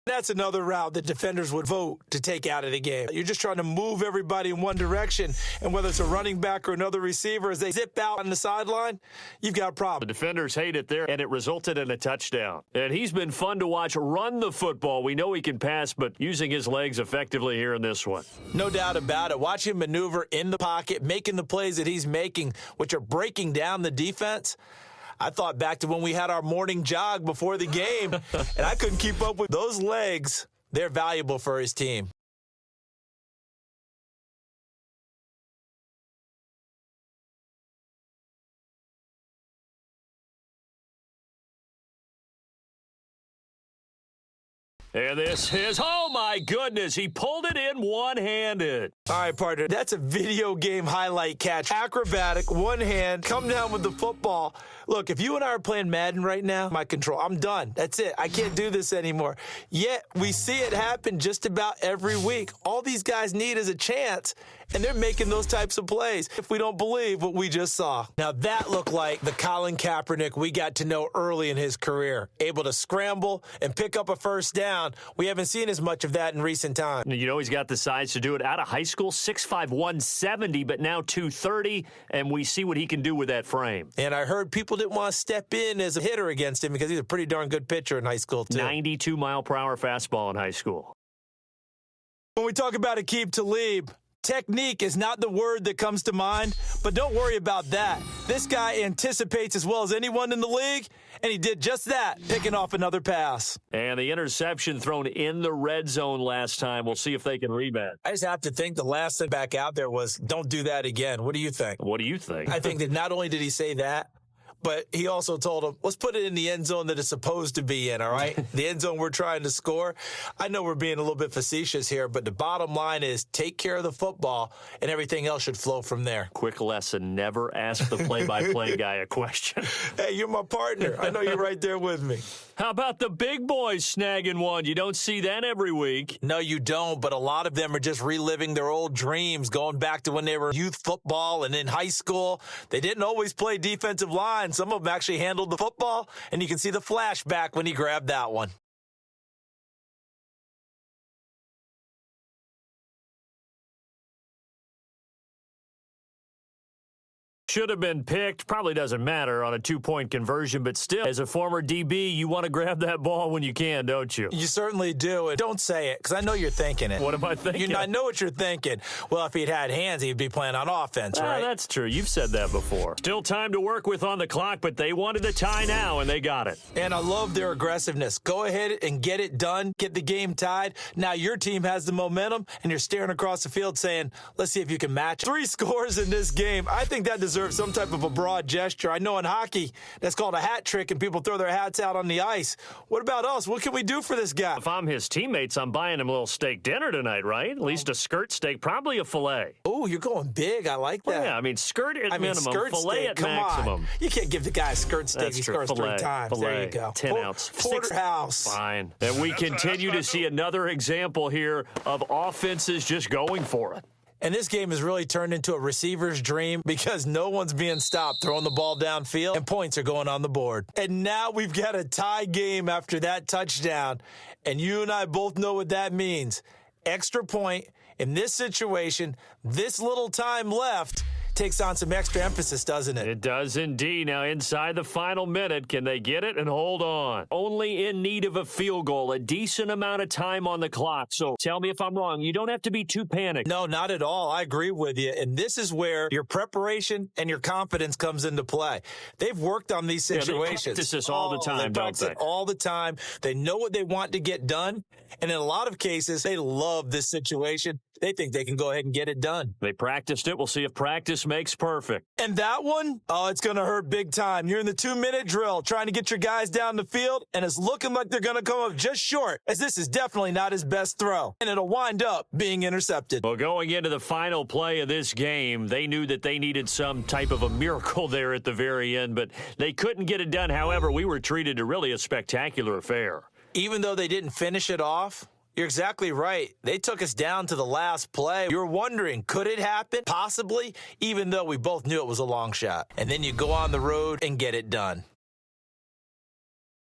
That's another route that defenders would vote to take out of the game. You're just trying to move everybody in one direction, and whether it's a running back or another receiver, as they zip out on the sideline, you've got a problem. The defenders hate it there, and it resulted in a touchdown. And he's been fun to watch run the football. We know he can pass, but using his legs effectively here in this one. No doubt about it. Watch him maneuver in the pocket, making the plays that he's making, which are breaking down the defense. I thought back to when we had our morning jog before the game, and I couldn't keep up with those legs. They're valuable for his team. And this is, oh my goodness, he pulled it in one-handed. All right, partner, that's a video game highlight catch. Acrobatic, one hand, come down with the football. Look, if you and I are playing Madden right now, my control, I'm done. That's it. I can't do this anymore. Yet, we see it happen just about every week. All these guys need is a chance, and they're making those types of plays if we don't believe what we just saw. Now, that looked like the Colin Kaepernick we got to know early in his career. Able to scramble and pick up a first down. We haven't seen as much of that in recent times. You know, he's got the size to do it. Out of high school, 6'5", 170, but now 230, and we see what he can do with that frame. And I heard people didn't want to step in as a hitter against him because he's a pretty darn good pitcher in high school, too. 92-mile-per-hour fastball in high school. When we talk about Aqib Talib, technique is not the word that comes to mind, but don't worry about that. This guy anticipates as well as anyone in the league, and he did just that, picking off another pass. And the interception thrown in the red zone last time. We'll see if they can rebound. I just have to think the last thing back out there was, don't do that again. What do you think? What do you think? I think that not only did he say that, but he also told him, let's put it in the end zone that it's supposed to be in, all right? The end zone we're trying to score. I know we're being a little bit facetious here, but the bottom line is take care of the football, and everything else should flow from there. Quick lesson, never ask the play-by-play guy a question. Hey, you're my partner. I know you're right there with me. How about the big boys snagging one? You don't see that every week. No, you don't, but a lot of them are just reliving their old dreams, going back to when they were youth football and in high school. They didn't always play defensive line. Some of them actually handled the football, and you can see the flashback when he grabbed that one. Should have been picked. Probably doesn't matter on a two-point conversion, but still, as a former DB, you want to grab that ball when you can, don't you? You certainly do. And don't say it, because I know you're thinking it. What am I thinking? I know what you're thinking. Well, if he'd had hands, he'd be playing on offense, right? That's true. You've said that before. Still time to work with on the clock, but they wanted a tie now, and they got it. And I love their aggressiveness. Go ahead and get it done. Get the game tied. Now your team has the momentum, and you're staring across the field saying, let's see if you can match 3 scores in this game. I think that deserves some type of a broad gesture. I know in hockey, that's called a hat trick, and people throw their hats out on the ice. What about us? What can we do for this guy? If I'm his teammates, I'm buying him a little steak dinner tonight, right? At least a skirt steak, probably a filet. Oh, you're going big. I like that. Well, yeah, I mean, skirt at minimum, skirt filet steak, at come maximum. On. You can't give the guy a skirt steak. That's He true. scores Filet, 3 times. filet, There you go. 10-ounce. Porterhouse. Fine. And we continue to see another example here of offenses just going for it. And this game has really turned into a receiver's dream because no one's being stopped throwing the ball downfield, and points are going on the board. And now we've got a tie game after that touchdown, and you and I both know what that means. Extra point in this situation, this little time left, takes on some extra emphasis, doesn't it? It does indeed. Now, inside the final minute, can they get it and hold on? Only in need of a field goal, a decent amount of time on the clock. So tell me if I'm wrong. You don't have to be too panicked. No, not at all. I agree with you. And this is where your preparation and your confidence comes into play. They've worked on these situations. They practice this all the time, don't they? All the time. They know what they want to get done. And in a lot of cases, they love this situation. They think they can go ahead and get it done. They practiced it. We'll see if practice makes perfect. And that one, oh, it's going to hurt big time. You're in the 2-minute drill trying to get your guys down the field, and it's looking like they're going to come up just short, as this is definitely not his best throw. And it'll wind up being intercepted. Well, going into the final play of this game, they knew that they needed some type of a miracle there at the very end, but they couldn't get it done. However, we were treated to really a spectacular affair. Even though they didn't finish it off, you're exactly right. They took us down to the last play. You were wondering, could it happen? Possibly, even though we both knew it was a long shot. And then you go on the road and get it done.